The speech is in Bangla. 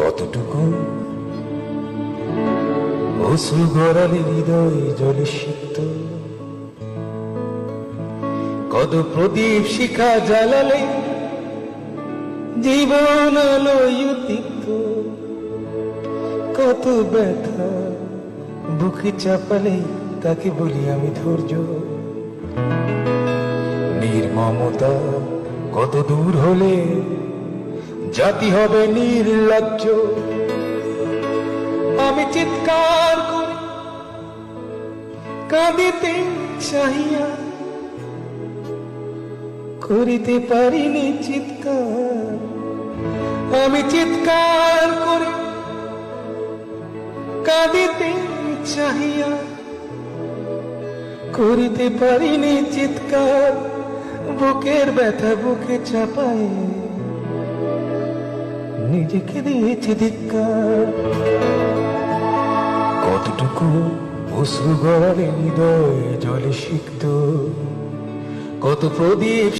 কতটুকু অশ্রু গড়ালে হৃদয় জলে সিক্ত, কত প্রদীপ শিখা জ্বালালে জীবন আলোয় উদ্দীপ্ত, কত ব্যথা বুকে চাপালে তাকে বলি আমি ধৈর্য। নির্মমতা কত দূর হলে জাতি হবে নির্লজ্জ। আমি চিৎকার করি কাঁদিতে চাহিয়া, করিতে পারিনি চিৎকার। আমি চিৎকার করি কাঁদিতে চাহিয়া, করিতে পারিনি চিৎকার। বুকের ব্যথা বুকে চাপায় নিজেকে দিয়েছি ধিক্কার। কতটুকু অশ্রু গড়ালে হৃদয় জলে সিক্ত, কত প্রদীপ